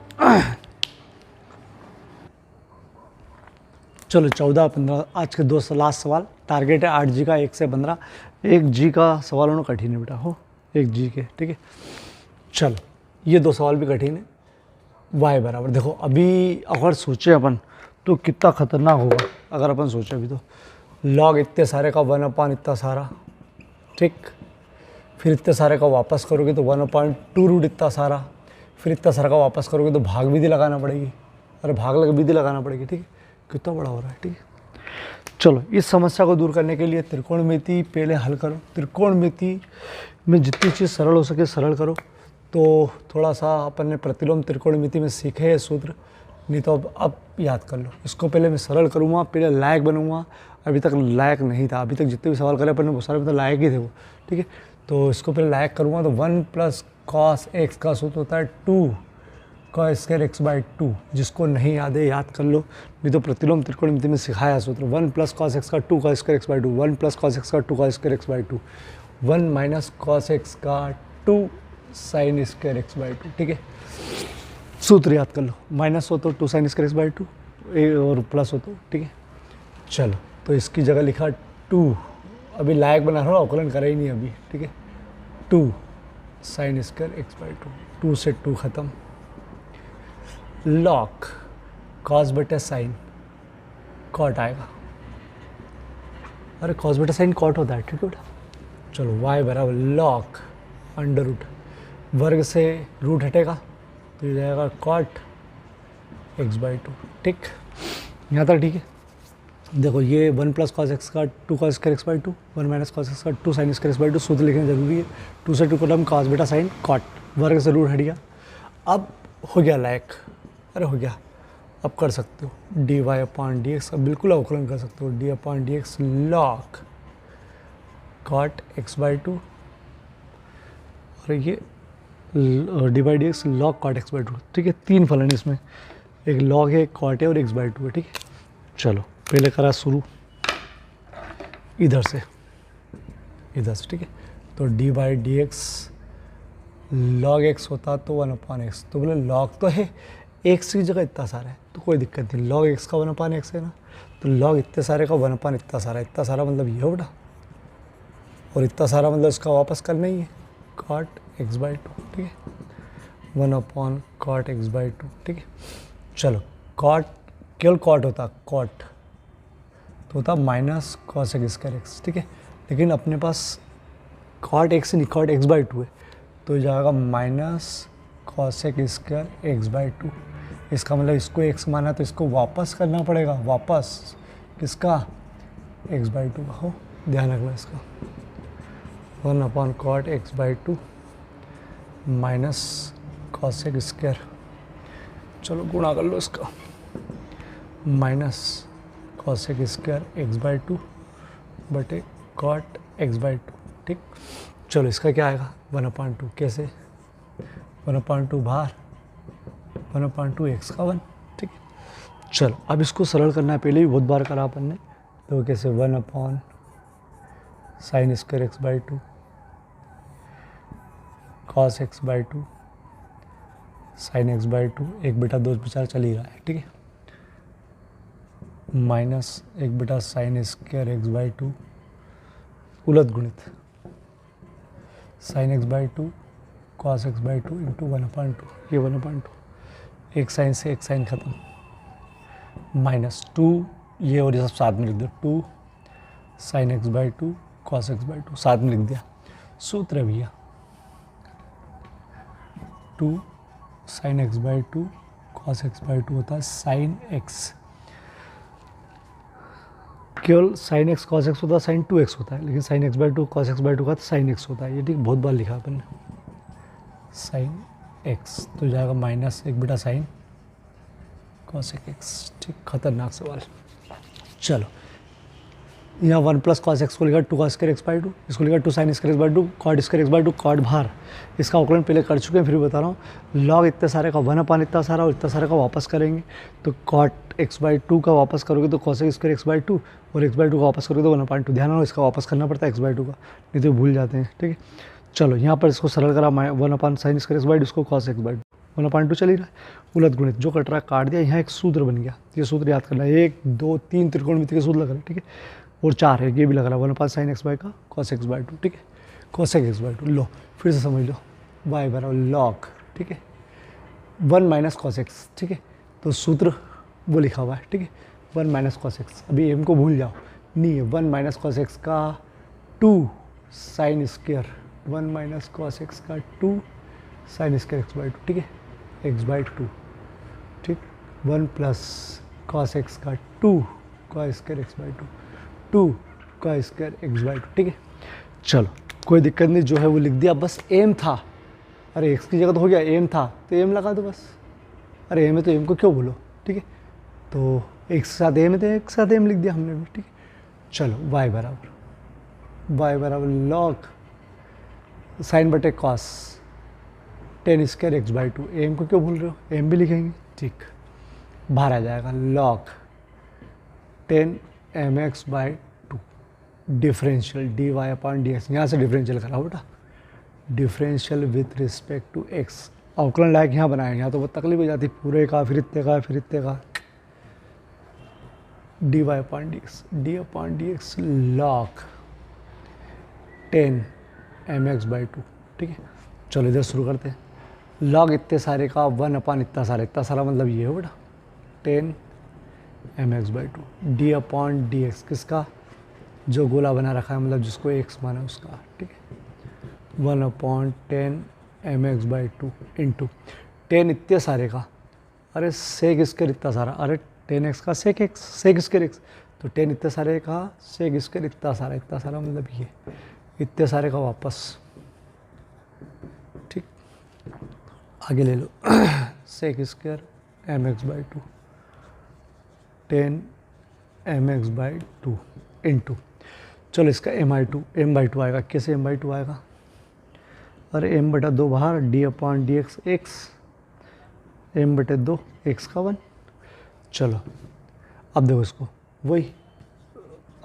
चलो 14 15 आज के 2 लास्ट सवाल। टारगेट है 8 जी का, 1 से 15। 1 जी का सवाल होना कठिन है बेटा, हो 1 जी के, ठीक है। चलो ये 2 सवाल भी कठिन है। y बराबर, देखो अभी अगर सोचे अपन तो कितना खतरनाक होगा अगर अपन सोचे अभी, तो log इतने सारे का 1/, इतना सारा, ठीक। फिर इतने सारे का वापस करोगे तो 1/2 रूट इतना सारा, फिर इतना सारा का वापस करोगे तो भाग विधि लगाना पड़ेगी, अरे भाग विधि लगाना पड़ेगी, ठीक है। कितना बड़ा हो रहा है, ठीक है। चलो इस समस्या को दूर करने के लिए त्रिकोणमिति पहले हल करो। त्रिकोणमिति में जितनी चीज़ सरल हो सके सरल करो। तो थोड़ा सा अपन ने प्रतिलोम त्रिकोणमिति में सीखे है सूत्र, नहीं तो अब याद कर लो। इसको पहले मैं सरल करूँगा, पहले लायक बनूंगा। अभी तक लायक नहीं था, अभी तक जितने भी सवाल करे अपन ने बहुत सारे मतलब लायक ही थे वो, ठीक है। तो इसको पहले लायक करूँगा। तो 1 + cos x का सूत्र होता है 2 cos² x/2, जिसको नहीं याद है याद कर लो, नहीं तो प्रतिलोम त्रिकोणमिति में सिखाया सूत्र। 1 + cos x का 2 cos² x/2, 1 + cos x का 2 cos² x/2, 1 - cos x का 2 sin² x/2, ठीक है। सूत्र याद कर लो, माइनस हो तो 2 sin² x/2 और प्लस हो तो, ठीक है। चलो तो इसकी जगह लिखा 2, अभी लायक बना रहा हूँ, अवकलन करा ही नहीं अभी, ठीक है। 2 sin² x/2, 2 से 2 ख़त्म। लॉक cos बटे साइन कॉट आएगा, अरे cos बटे साइन कॉट होता है, ठीक है बेटा। चलो y बराबर लॉक अंडर रूट, वर्ग से रूट हटेगा तो ये जाएगा cot x/2, ठीक। यहाँ तक ठीक है। देखो ये 1 + cos x का 2 cos² x/2, 1 - cos x का 2 sin² x/2 सूत्र लिखना जरूरी है। 2 से 2 कदम cos बटा साइन कॉट, वर्ग से रूट हट गया। अब हो गया लायक, अरे हो गया, अब कर सकते हो dy/dx, अब बिल्कुल अवकलन कर सकते हो dy/dx log cot x/2, और ये dy/dx log cot x/2, ठीक है। 3 फलन इसमें, एक log है, एक cot है और x/2 है, ठीक है। चलो पहले करा शुरू इधर से, ठीक है। तो dy/dx log x होता तो 1/x, तो बोले log तो है, x की जगह इतना सारा है तो कोई दिक्कत नहीं, log x का 1/x है ना, तो log इतने सारे का 1/, इतना सारा मतलब ये हो बेटा, और इतना सारा मतलब इसका वापस करना ही है cot x/2, ठीक है। 1/cot x/2, ठीक है। चलो cot केवल cot होता, cot तो होता माइनस cos x², ठीक है। लेकिन अपने पास cot x नहीं cot x/2 है, तो जाएगा माइनस cos x²x/2। इसका मतलब इसको x माना तो इसको वापस करना पड़ेगा, वापस किसका x/2 का, हो ध्यान रखना इसका। 1/cot x/2 minus cos x², चलो गुणा कर लो इसका, माइनस cos x²x/2 बटे cot x/2, ठीक। चलो इसका क्या आएगा 1/2, कैसे 1/2 बाहर, 1/2 x का 1, ठीक है। चलो अब इसको सरल करना है, पहले भी बहुत बार करा अपन ने, तो कैसे 1/sin² x/2 cos x/2 sin x/2, 1/2 बेचारा चल ही रहा है, ठीक है। माइनस 1/sin² x/2 उलट गुणित sin x/2 cos x/2 into 1/2, ये 1/2, एक साइन से एक साइन खत्म, माइनस 2 ये और ये सब साथ में लिख दो, 2 sin x/2 cos x/2 साथ में लिख दिया। सूत्र है भैया 2 sin x/2 cos X by to होता है साइन एक्स, केवल साइन एक्स कॉस एक्स होता है, साइन टू एक्स होता है, लेकिन sine x by to cos X by to का साइन एक्स होता है। ये ठीक बहुत बार लिखा अपन ने, साइन एक्स तो जाएगा माइनस एक बेटा साइन कॉस एक्स। ठीक, खतरनाक सवाल। चलो यहाँ 1 प्लस कॉस एक्स को लिखा 2 cos square x by two, इसको लिखा 2 sine square x by two, cot square x by two, cot बाहर, इसका अवकलन पहले कर चुके हैं, फिर बता रहा हूँ। लॉग इतने सारे का 1 अपान इतना सारा और इतना सारे का वापस करेंगे, तो कॉट एक्स बाई टू का वापस करोगे तो cos square x by to, और एक्स बाई टू का वापस करोगे तो 1 अपान टू। ध्यान रखो इसका वापस करना पड़ता है एक्स बाई टू का, नहीं तो भूल जाते हैं। ठीक है, चलो यहाँ पर इसको सरल करा 1 upon sine square x by two, इसको cos X by two, 1 upon two चल ही रहा है। उलट गुणित जो कट रहा है काट दिया, यहाँ एक सूत्र बन गया, ये सूत्र याद करना है, 1 2 3 त्रिकोणमिति के सूत्र लग रहे हैं। ठीक है, और 4 है, ये भी लग रहा है 1 अपान साइन एक्स बाई का कॉस एक्स बाई टू। ठीक है, कॉस एक्स बाई टू, लो फिर से समझ लो, वाई बराबर लॉग, ठीक है 1 माइनस कॉस एक्स। ठीक है, तो सूत्र वो लिखा हुआ है। ठीक है, 1 माइनस कॉस एक्स, अभी एम को भूल जाओ, नहीं है 1 माइनस कॉस एक्स का 2 sine square, 1 minus cos x का 2 sine square x by two. ठीक है, एक्स बाई टू। ठीक, 1 प्लस कॉस एक्स का 2 cos square x by to, 2 cos square x by two. ठीक है, चलो कोई दिक्कत नहीं, जो है वो लिख दिया, बस एम था, अरे एक्स की जगह तो हो गया, एम था तो एम लगा दो बस, अरे एम है तो एम को क्यों बोलो। ठीक है, तो एक साथ एम है तो एक साथ एम लिख दिया हमने भी। ठीक है, चलो वाई बराबर लॉग साइन बटे cos 10 square x by two, m को क्यों भूल रहे हो, एम भी लिखेंगे। ठीक, बाहर आ जाएगा log 10 M x by two, differential d Y upon D x, यहाँ से डिफरेंशियल करा बेटा, differential with respect to x, अवकलन लायक यहाँ बनाया, यहाँ तो बहुत तकलीफ हो जाती, पूरे का फिर इतने का फिर इतने का, d Y upon D x log 10 M x by two. ठीक है, चलो इधर शुरू करते हैं, लॉग इतने सारे का 1 अपान इतना सारा मतलब ये हो बेटा 10 M x by two, d upon D x किसका, जो गोला बना रखा है मतलब जिसको एक्स माना उसका। ठीक है, 1 upon 10 M x by two into 10 इतने सारे का, अरे सेक स्क्वायर इतना सारा, अरे 10 एक्स का sec x, sec square x, तो 10 इतने सारे का सेक स्क्वायर इतना सारा मतलब ये इतने सारे का वापस। ठीक, आगे ले लो sec square M x by two 10 M x by two into, चलो इसका एम बाई टू आएगा, कैसे एम बाई टू आएगा, अरे एम बटा 2 बाहर, d upon D x x, m बटे 2 एक्स का 1। चलो अब देखो इसको, वही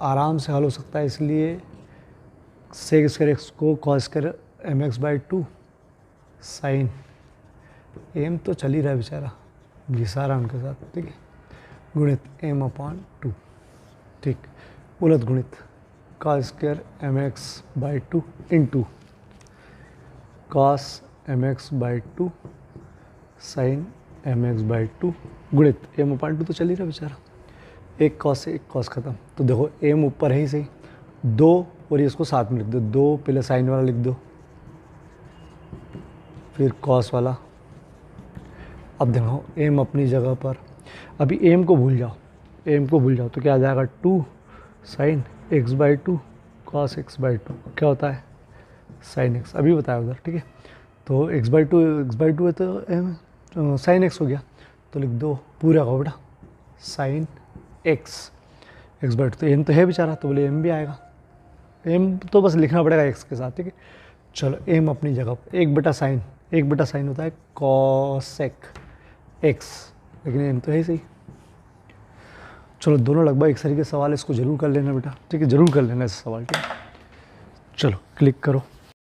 आराम से हल हो सकता है, इसलिए सेक स्क्वायर एक्स को cos square M x by two sine, m तो चल ही रहा है बेचारा, घिसा रहा उनके साथ। ठीक है, गुणित एम अपॉन टू। ठीक, उलट गुणित cos square M x by two into cos m x by two sine m x by two गुणित एम अपॉन टू, तो चल ही रहा बेचारा, एक कॉस से एक कॉस खत्म। तो देखो एम ऊपर है ही सही, 2 और ये इसको साथ में लिख दो, 2 पहले साइन वाला लिख दो फिर कॉस वाला। अब देखो एम अपनी जगह पर, अभी एम को भूल जाओ तो क्या आ जाएगा 2 sine x by to cos X by to, क्या होता है साइन एक्स, अभी बताया उधर। ठीक है, तो एक्स बाई टू है तो एम साइन एक्स हो गया, तो लिख दो पूरा का बेटा साइन एक्स बाई टू, तो एम तो है बेचारा, तो बोले एम भी आएगा, एम तो बस लिखना पड़ेगा एक्स के साथ। ठीक है, चलो एम अपनी जगह पर, एक बटा साइन होता है कॉसेक एक्स, लेकिन एम तो है ही सही। चलो दोनों लगभग एक तरीके के सवाल है, इसको जरूर कर लेना बेटा। ठीक है, जरूर कर लेना ऐसे सवाल। ठीक है, चलो क्लिक करो।